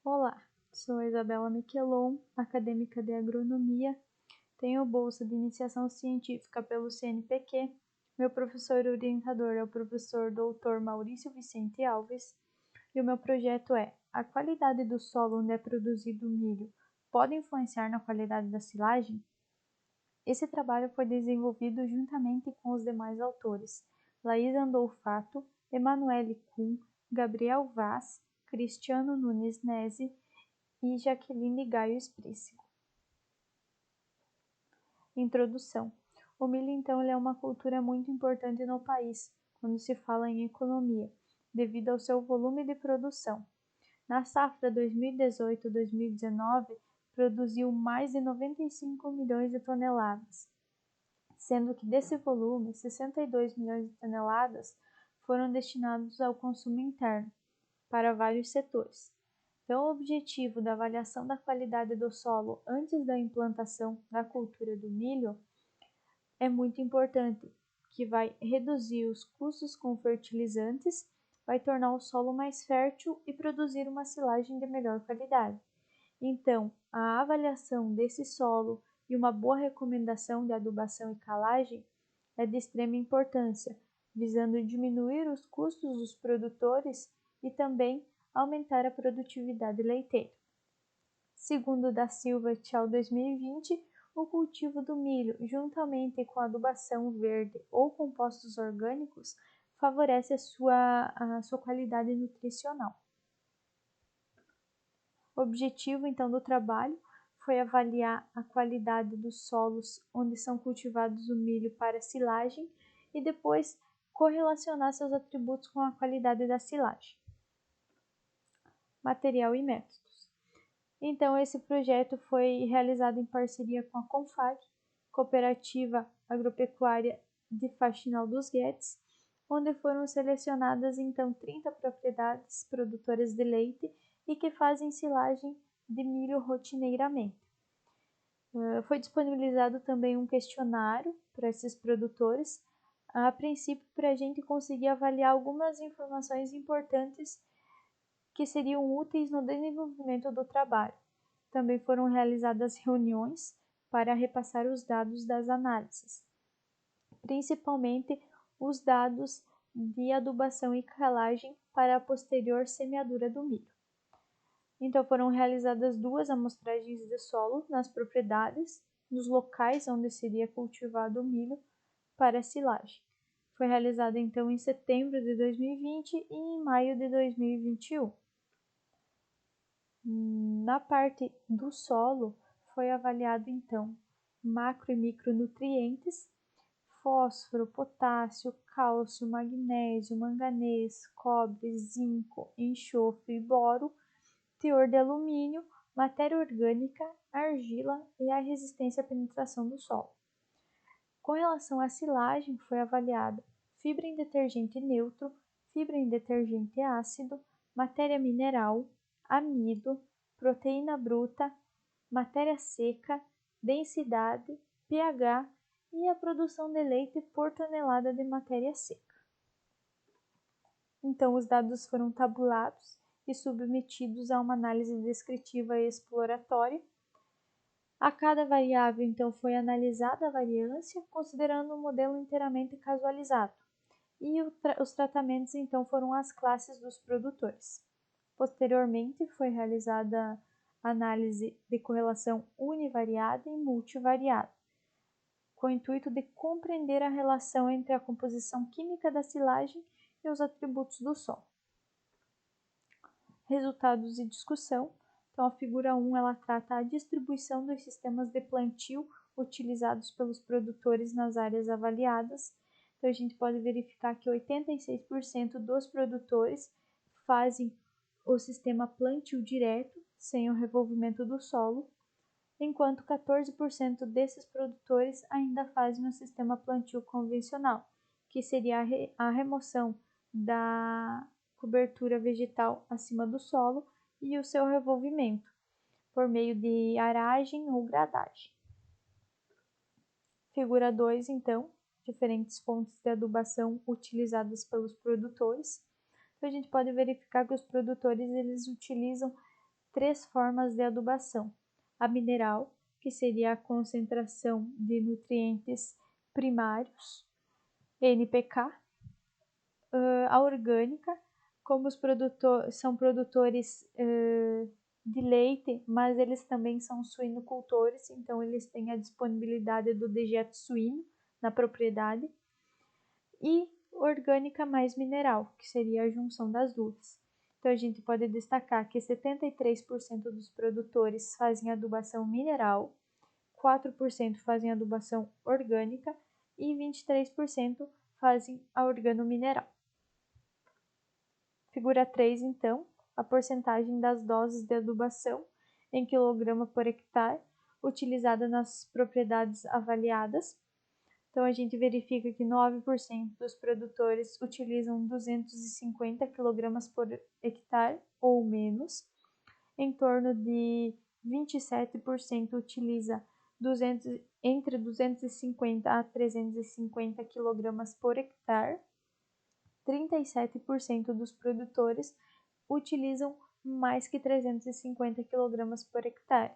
Olá, sou a Isabela Miquelon, acadêmica de agronomia, tenho bolsa de iniciação científica pelo CNPq. Meu professor orientador é o professor Dr. Maurício Vicente Alves e o meu projeto é: a qualidade do solo onde é produzido o milho pode influenciar na qualidade da silagem? Esse trabalho foi desenvolvido juntamente com os demais autores, Laís Andolfato, Emanuele Kuhn, Gabriel Vaz, Cristiano Nunes Nese e Jaqueline Gaio Esprícigo. Introdução. O milho, então, ele é uma cultura muito importante no país, quando se fala em economia, devido ao seu volume de produção. Na safra 2018-2019, produziu mais de 95 milhões de toneladas, sendo que desse volume, 62 milhões de toneladas foram destinados ao consumo interno, para vários setores. Então, o objetivo da avaliação da qualidade do solo antes da implantação da cultura do milho é muito importante, que vai reduzir os custos com fertilizantes, vai tornar o solo mais fértil e produzir uma silagem de melhor qualidade. Então, a avaliação desse solo e uma boa recomendação de adubação e calagem é de extrema importância, visando diminuir os custos dos produtores e também aumentar a produtividade leiteira. Segundo da Silva et al. 2020, o cultivo do milho, juntamente com a adubação verde ou compostos orgânicos, favorece a sua qualidade nutricional. O objetivo, então, do trabalho foi avaliar a qualidade dos solos onde são cultivados o milho para silagem e depois correlacionar seus atributos com a qualidade da silagem. Material e métodos. Então, esse projeto foi realizado em parceria com a CONFAG, Cooperativa Agropecuária de Faxinal dos Guedes, onde foram selecionadas, então, 30 propriedades produtoras de leite e que fazem silagem de milho rotineiramente. Foi disponibilizado também um questionário para esses produtores, a princípio para a gente conseguir avaliar algumas informações importantes que seriam úteis no desenvolvimento do trabalho. Também foram realizadas reuniões para repassar os dados das análises, principalmente os dados de adubação e calagem para a posterior semeadura do milho. Então, foram realizadas 2 amostragens de solo nas propriedades, nos locais onde seria cultivado o milho para silagem. Foi realizada, então, em setembro de 2020 e em maio de 2021. Na parte do solo, foi avaliado, então, macro e micronutrientes, fósforo, potássio, cálcio, magnésio, manganês, cobre, zinco, enxofre e boro, teor de alumínio, matéria orgânica, argila e a resistência à penetração do solo. Com relação à silagem, foi avaliada fibra em detergente neutro, fibra em detergente ácido, matéria mineral, amido, proteína bruta, matéria seca, densidade, pH e a produção de leite por tonelada de matéria seca. Então, os dados foram tabulados e submetidos a uma análise descritiva e exploratória. A cada variável, então, foi analisada a variância, considerando um modelo inteiramente casualizado, e os tratamentos, então, foram as classes dos produtores. Posteriormente, foi realizada a análise de correlação univariada e multivariada, com o intuito de compreender a relação entre a composição química da silagem e os atributos do solo. Resultados e discussão. Então, a figura 1 ela trata a distribuição dos sistemas de plantio utilizados pelos produtores nas áreas avaliadas. Então, a gente pode verificar que 86% dos produtores fazem o sistema plantio direto, sem o revolvimento do solo, enquanto 14% desses produtores ainda fazem o sistema plantio convencional, que seria a remoção da cobertura vegetal acima do solo e o seu revolvimento, por meio de aragem ou gradagem. Figura 2, então, diferentes fontes de adubação utilizadas pelos produtores. Então, a gente pode verificar que os produtores eles utilizam três formas de adubação: a mineral, que seria a concentração de nutrientes primários, NPK, a orgânica, como os são produtores de leite, mas eles também são suinocultores, então eles têm a disponibilidade do dejeto suíno na propriedade, e orgânica mais mineral, que seria a junção das duas. Então a gente pode destacar que 73% dos produtores fazem adubação mineral, 4% fazem adubação orgânica e 23% fazem a organomineral. Figura 3, então, a porcentagem das doses de adubação em quilograma por hectare utilizada nas propriedades avaliadas. Então, a gente verifica que 9% dos produtores utilizam 250 kg por hectare ou menos, em torno de 27% utiliza entre 250 a 350 kg por hectare, 37% dos produtores utilizam mais que 350 kg por hectare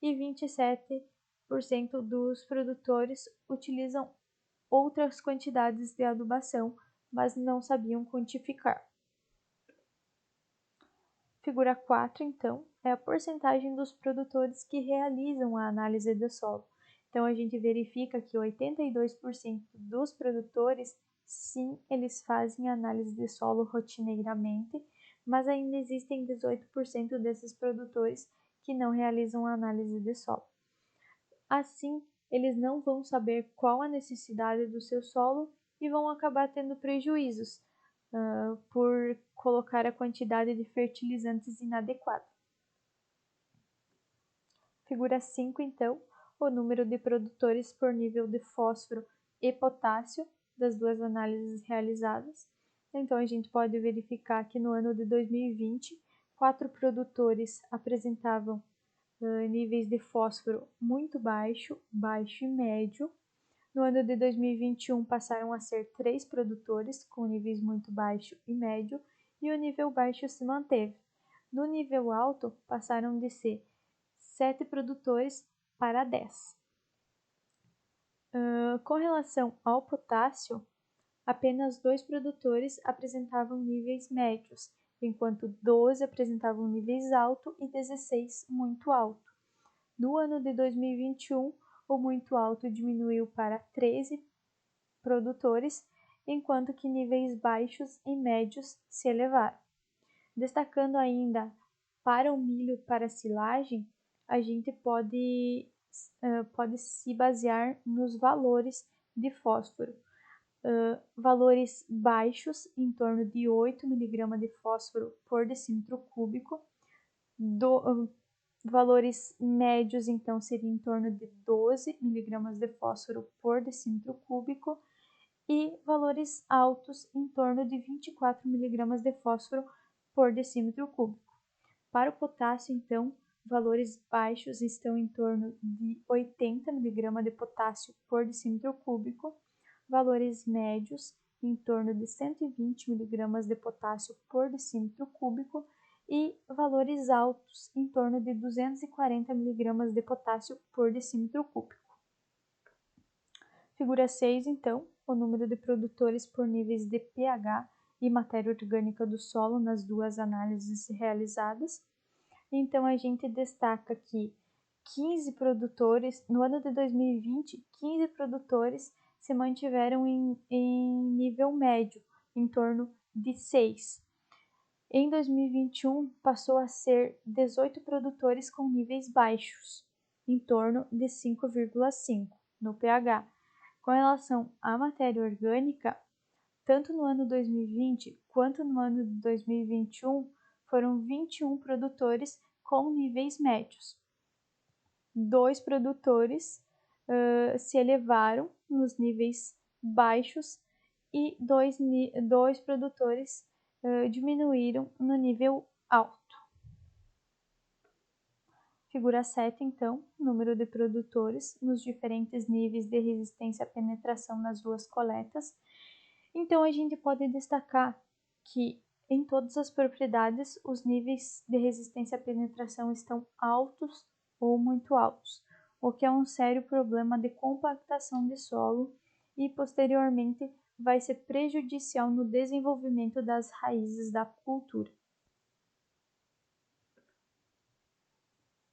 e 27% dos produtores utilizam outras quantidades de adubação, mas não sabiam quantificar. Figura 4, então, é a porcentagem dos produtores que realizam a análise do solo. Então, a gente verifica que 82% dos produtores, sim, eles fazem análise de solo rotineiramente, mas ainda existem 18% desses produtores que não realizam a análise de solo. Assim, eles não vão saber qual a necessidade do seu solo e vão acabar tendo prejuízos por colocar a quantidade de fertilizantes inadequada. Figura 5, então, o número de produtores por nível de fósforo e potássio das duas análises realizadas. Então, a gente pode verificar que no ano de 2020, 4 produtores apresentavam níveis de fósforo muito baixo, baixo e médio. No ano de 2021, passaram a ser 3 produtores com níveis muito baixo e médio, e o nível baixo se manteve. No nível alto, passaram de ser 7 produtores para 10. Com relação ao potássio, apenas 2 produtores apresentavam níveis médios, enquanto 12 apresentavam níveis altos e 16 muito alto. No ano de 2021, o muito alto diminuiu para 13 produtores, enquanto que níveis baixos e médios se elevaram. Destacando ainda para o milho para silagem, a gente pode se basear nos valores de fósforo. Valores baixos, em torno de 8 mg de fósforo por decímetro cúbico, valores médios, então, seria em torno de 12 mg de fósforo por decímetro cúbico, e valores altos em torno de 24 mg de fósforo por decímetro cúbico. Para o potássio, então, valores baixos estão em torno de 80 mg de potássio por decímetro cúbico, valores médios em torno de 120 mg de potássio por decímetro cúbico e valores altos em torno de 240 mg de potássio por decímetro cúbico. Figura 6, então, o número de produtores por níveis de pH e matéria orgânica do solo nas duas análises realizadas. Então, a gente destaca que 15 produtores, no ano de 2020, 15 produtores se mantiveram em nível médio, em torno de 6. Em 2021, passou a ser 18 produtores com níveis baixos, em torno de 5,5 no pH. Com relação à matéria orgânica, tanto no ano 2020 quanto no ano de 2021, foram 21 produtores com níveis médios. 2 produtores se elevaram nos níveis baixos e 2 produtores diminuíram no nível alto. Figura 7, então, número de produtores nos diferentes níveis de resistência à penetração nas duas coletas. Então, a gente pode destacar que em todas as propriedades, os níveis de resistência à penetração estão altos ou muito altos, o que é um sério problema de compactação de solo e, posteriormente, vai ser prejudicial no desenvolvimento das raízes da cultura.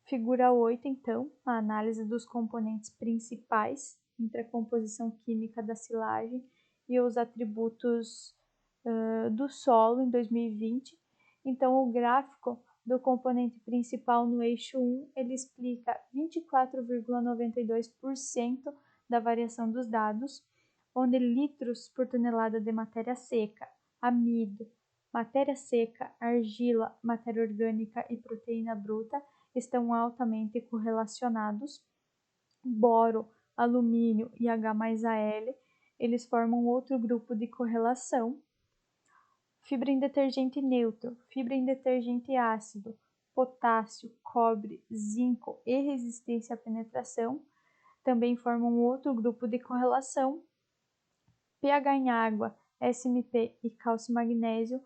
Figura 8, então, a análise dos componentes principais entre a composição química da silagem e os atributos do solo em 2020. Então, o gráfico do componente principal no eixo 1, ele explica 24,92% da variação dos dados, onde litros por tonelada de matéria seca, amido, matéria seca, argila, matéria orgânica e proteína bruta estão altamente correlacionados. Boro, alumínio e H+Al, eles formam outro grupo de correlação. Fibra em detergente neutro, fibra em detergente ácido, potássio, cobre, zinco e resistência à penetração também formam outro grupo de correlação. pH em água, SMP e cálcio e magnésio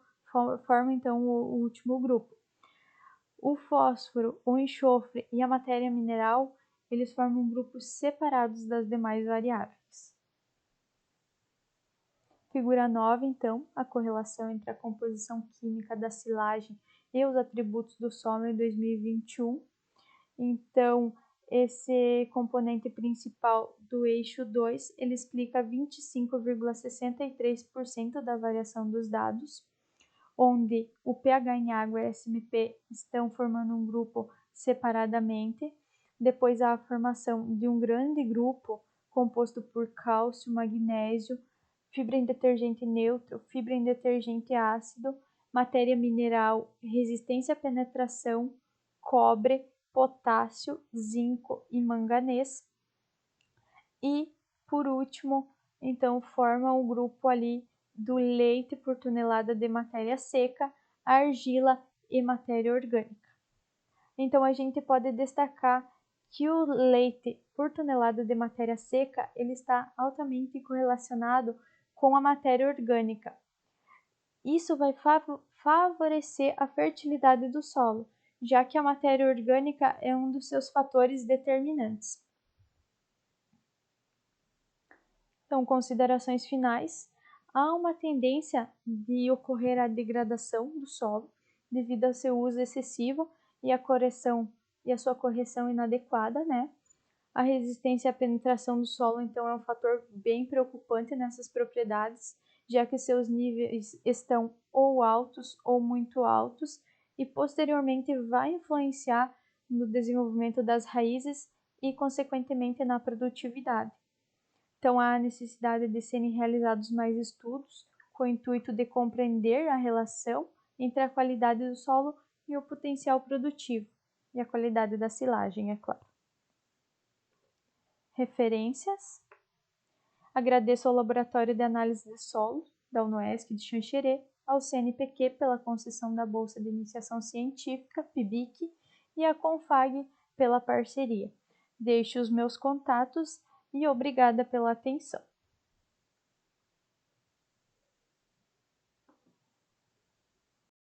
formam então o último grupo. O fósforo, o enxofre e a matéria mineral, eles formam grupos separados das demais variáveis. Figura 9, então, a correlação entre a composição química da silagem e os atributos do solo em 2021. Então, esse componente principal do eixo 2, ele explica 25,63% da variação dos dados, onde o pH em água e SMP estão formando um grupo separadamente. Depois há a formação de um grande grupo composto por cálcio, magnésio, fibra em detergente neutro, fibra em detergente ácido, matéria mineral, resistência à penetração, cobre, potássio, zinco e manganês. E, por último, então forma o grupo ali do leite por tonelada de matéria seca, argila e matéria orgânica. Então, a gente pode destacar que o leite por tonelada de matéria seca ele está altamente correlacionado com a matéria orgânica. Isso vai favorecer a fertilidade do solo, já que a matéria orgânica é um dos seus fatores determinantes. Então, considerações finais. Há uma tendência de ocorrer a degradação do solo devido ao seu uso excessivo e a sua correção inadequada, né? A resistência à penetração do solo, então, é um fator bem preocupante nessas propriedades, já que seus níveis estão ou altos ou muito altos e, posteriormente, vai influenciar no desenvolvimento das raízes e, consequentemente, na produtividade. Então, há a necessidade de serem realizados mais estudos com o intuito de compreender a relação entre a qualidade do solo e o potencial produtivo, e a qualidade da silagem, é claro. Referências. Agradeço ao Laboratório de Análise de Solo, da UNOESC de Xanxerê, ao CNPq pela concessão da Bolsa de Iniciação Científica, PIBIC, e à CONFAG pela parceria. Deixo os meus contatos e obrigada pela atenção.